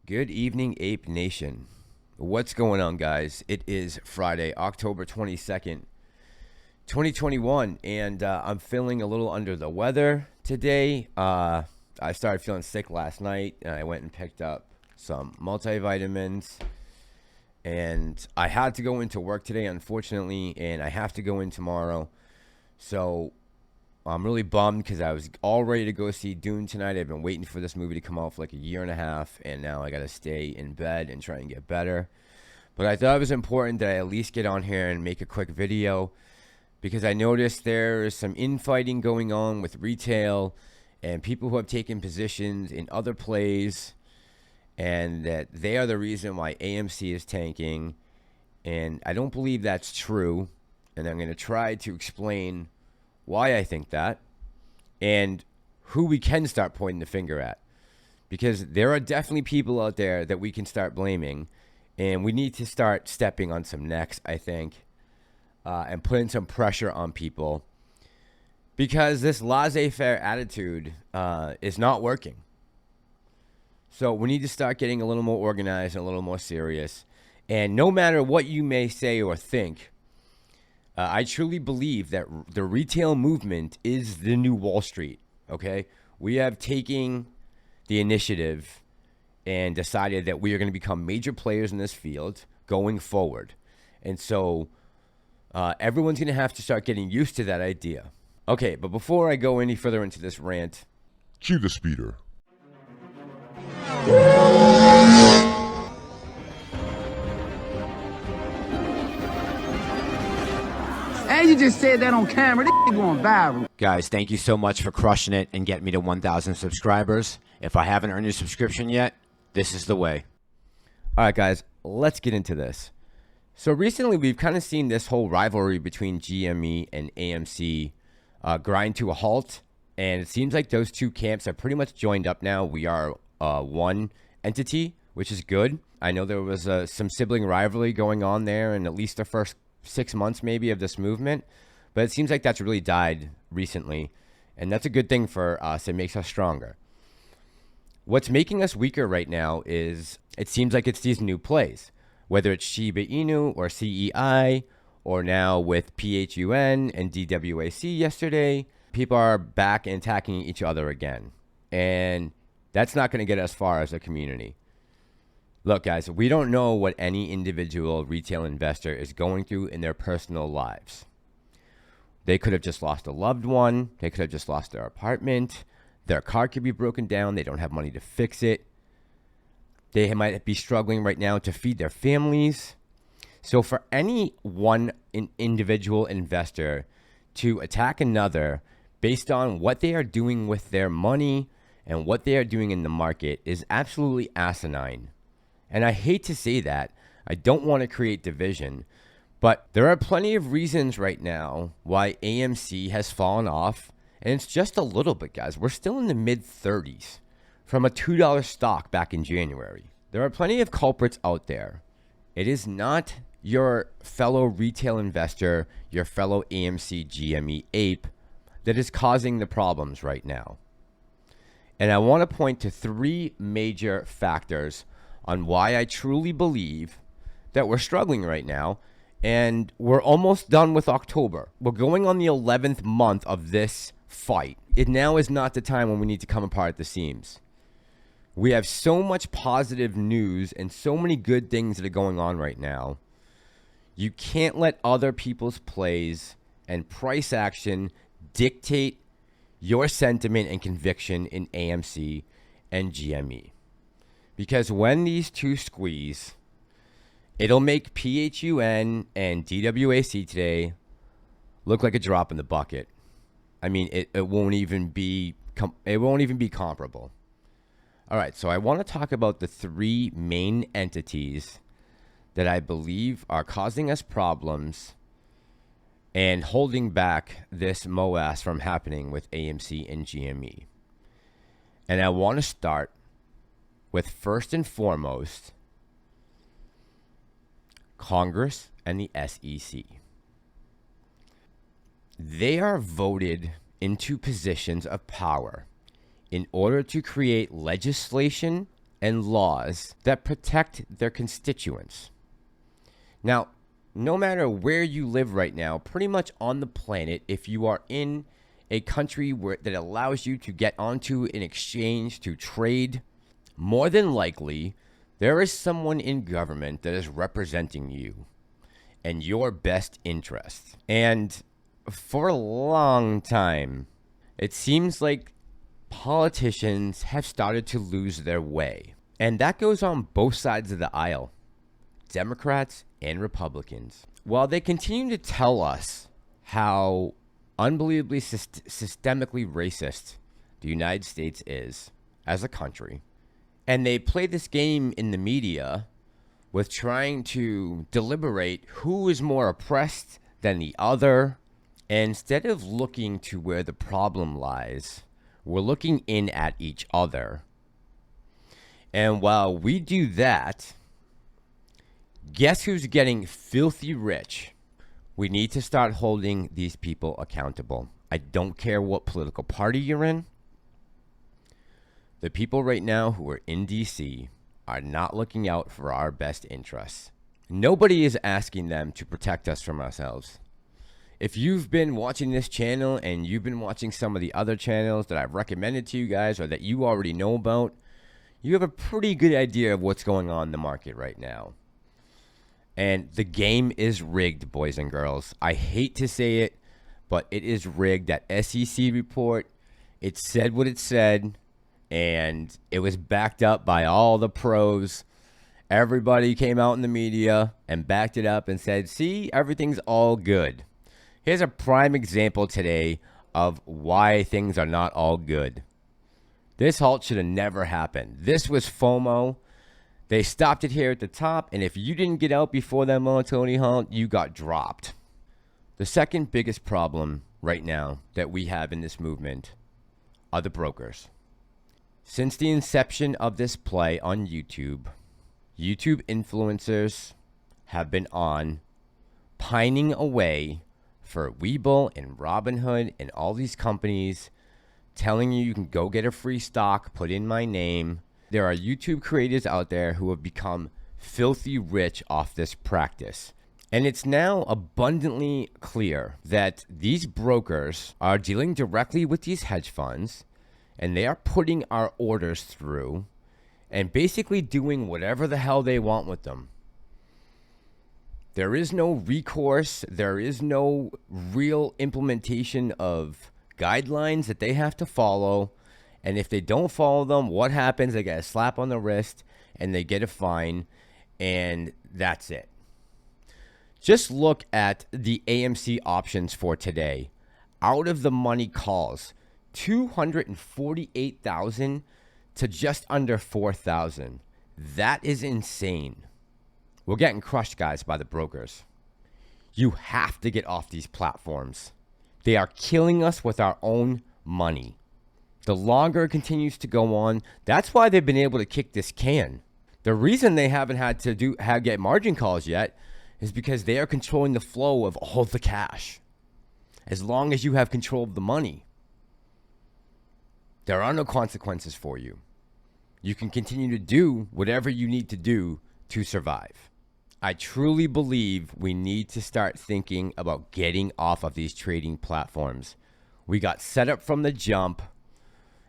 Good evening, Ape Nation. What's going on, guys? It is Friday, October 22nd, 2021, and I'm feeling a little under the weather today. I started feeling sick last night, and I went and picked up some multivitamins, and I had to go into work today, unfortunately, and I have to go in tomorrow. So I'm really bummed because I was all ready to go see Dune tonight. I've been waiting for this movie to come out for like a year and a half, and now I got to stay in bed and try and get better. But I thought it was important that I at least get on here and make a quick video because I noticed there's some infighting going on with retail and people who have taken positions in other plays, and that they are the reason why AMC is tanking. And I don't believe that's true, and I'm going to try to explain why I think that, and who we can start pointing the finger at. Because there are definitely people out there that we can start blaming, and we need to start stepping on some necks, I think, and putting some pressure on people. Because this laissez-faire attitude is not working. So we need to start getting a little more organized and a little more serious. And no matter what you may say or think, I truly believe that the retail movement is the new Wall Street, okay? We have taken the initiative and decided that we are going to become major players in this field going forward. And so everyone's going to have to start getting used to that idea. Okay, but before I go any further into this rant, cue the speeder. And you just said that on camera. This going viral. Guys, thank you so much for crushing it and getting me to 1,000 subscribers. If I haven't earned your subscription yet, this is the way. all right, guys, let's get into this. So recently, we've kind of seen this whole rivalry between GME and AMC grind to a halt. And it seems like those two camps are pretty much joined up now. We are one entity, which is good. I know there was some sibling rivalry going on there in at least the first 6 months maybe of this movement, but it seems like that's really died recently, and that's a good thing for us. It makes us stronger. What's making us weaker right now is it seems like it's these new plays, whether it's Shiba Inu or CEI, or now with PHUN and DWAC yesterday. People are back and attacking each other again, and that's not going to get us far as a community. Look, guys, we don't know what any individual retail investor is going through in their personal lives. They could have just lost a loved one. They could have just lost their apartment. Their car could be broken down. They don't have money to fix it. They might be struggling right now to feed their families. So for any one individual investor to attack another based on what they are doing with their money and what they are doing in the market is absolutely asinine. And I hate to say that. I don't want to create division. But there are plenty of reasons right now why AMC has fallen off. And it's just a little bit, guys. We're still in the mid-30s from a $2 stock back in January. There are plenty of culprits out there. It is not your fellow retail investor, your fellow AMC GME ape that is causing the problems right now. And I want to point to three major factors on why I truly believe that we're struggling right now, and we're almost done with October. We're going on the 11th month of this fight. It now is not the time when we need to come apart at the seams. We have so much positive news and so many good things that are going on right now. You can't let other people's plays and price action dictate your sentiment and conviction in AMC and GME. Because when these two squeeze, it'll make PHUN and DWAC today look like a drop in the bucket. I mean, it won't even be comparable. All right, so I want to talk about the three main entities that I believe are causing us problems and holding back this MOAS from happening with AMC and GME. And I want to start with, first and foremost, Congress and the SEC. They are voted into positions of power in order to create legislation and laws that protect their constituents. Now, no matter where you live right now, pretty much on the planet, if you are in a country that allows you to get onto an exchange to trade, more than likely, there is someone in government that is representing you and your best interests. And for a long time, it seems like politicians have started to lose their way. And that goes on both sides of the aisle, Democrats and Republicans. While they continue to tell us how unbelievably systemically racist the United States is as a country, and they play this game in the media with trying to deliberate who is more oppressed than the other, and instead of looking to where the problem lies, we're looking in at each other. And while we do that, guess who's getting filthy rich? We need to start holding these people accountable. I don't care what political party you're in. The people right now who are in DC are not looking out for our best interests. Nobody is asking them to protect us from ourselves. If you've been watching this channel and you've been watching some of the other channels that I've recommended to you guys or that you already know about, you have a pretty good idea of what's going on in the market right now. And the game is rigged, boys and girls. I hate to say it, but it is rigged. That SEC report, it said what it said, and it was backed up by all the pros. Everybody came out in the media and backed it up and said, see, everything's all good. Here's a prime example today of why things are not all good. This halt should have never happened. This was FOMO. They stopped it here at the top, and if you didn't get out before that volatility halt, you got dropped. The second biggest problem right now that we have in this movement are the brokers. Since the inception of this play on YouTube influencers have been on pining away for WEBULL and ROBINHOOD and all these companies telling you can go get a free stock, put in my name. There are YouTube creators out there who have become filthy rich off this practice. And it's now abundantly clear that these brokers are dealing directly with these hedge funds, and they are putting our orders through and basically doing whatever the hell they want with them. There is no recourse. There is no real implementation of guidelines that they have to follow. And if they don't follow them, what happens? They get a slap on the wrist and they get a fine, and that's it. Just look at the AMC options for today. Out of the money calls, 248,000 to just under 4,000. That is insane. We're getting crushed, guys, by the brokers. You have to get off these platforms. They are killing us with our own money. The longer it continues to go on, that's why they've been able to kick this can. The reason they haven't had to get margin calls yet is because they are controlling the flow of all the cash. As long as you have control of the money, there are no consequences for you. You can continue to do whatever you need to do to survive. I truly believe we need to start thinking about getting off of these trading platforms. We got set up from the jump.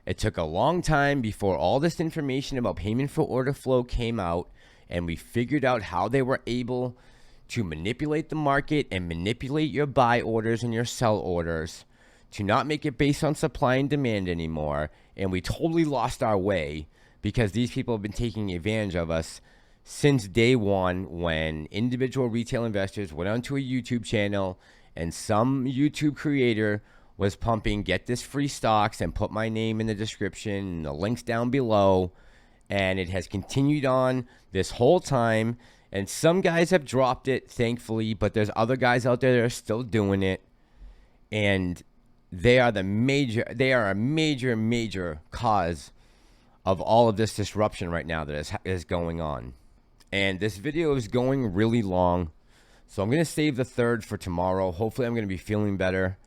It took a long time before all this information about payment for order flow came out, and we figured out how they were able to manipulate the market and manipulate your buy orders and your sell orders to not make it based on supply and demand anymore. And we totally lost our way because these people have been taking advantage of us since day one, when individual retail investors went onto a YouTube channel and some YouTube creator was pumping get this free stocks and put my name in the description and the links down below. And it has continued on this whole time. And some guys have dropped it, thankfully, but there's other guys out there that are still doing it. And they are a major cause of all of this disruption right now that is going on. And this video is going really long, so I'm going to save the third for tomorrow. Hopefully I'm going to be feeling better,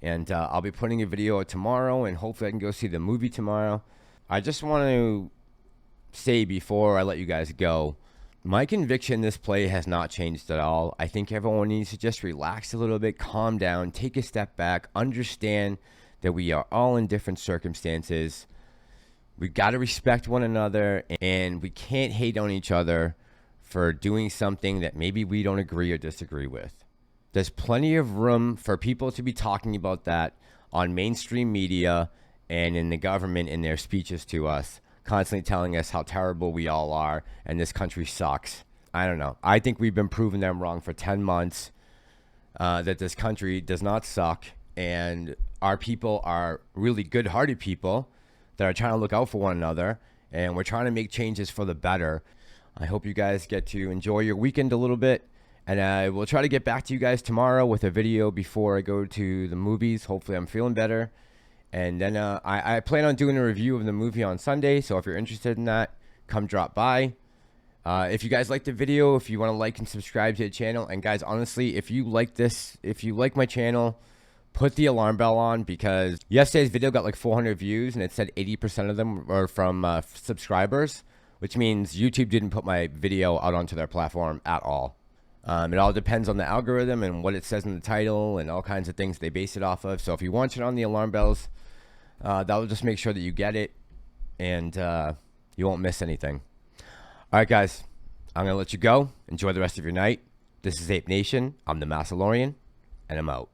and I'll be putting a video out tomorrow, and hopefully I can go see the movie tomorrow. I just want to say before I let you guys go, my conviction in this play has not changed at all. I think everyone needs to just relax a little bit, calm down, take a step back, understand that we are all in different circumstances. We got to respect one another, and we can't hate on each other for doing something that maybe we don't agree or disagree with. There's plenty of room for people to be talking about that on mainstream media and in the government in their speeches to us, constantly telling us how terrible we all are and this country sucks. I don't know. I think we've been proving them wrong for 10 months, that this country does not suck, and our people are really good-hearted people that are trying to look out for one another, and we're trying to make changes for the better. I hope you guys get to enjoy your weekend a little bit, and I will try to get back to you guys tomorrow with a video before I go to the movies. Hopefully I'm feeling better. And then I plan on doing a review of the movie on Sunday, so if you're interested in that, come drop by. If you guys like the video, if you want to like and subscribe to the channel, and guys, honestly, if you like this, if you like my channel, put the alarm bell on, because yesterday's video got like 400 views and it said 80% of them were from subscribers, which means YouTube didn't put my video out onto their platform at all. It all depends on the algorithm and what it says in the title and all kinds of things they base it off of. So if you want to turn on the alarm bells, that will just make sure that you get it, and you won't miss anything. All right, guys, I'm going to let you go. Enjoy the rest of your night. This is Ape Nation. I'm the Massalorian, and I'm out.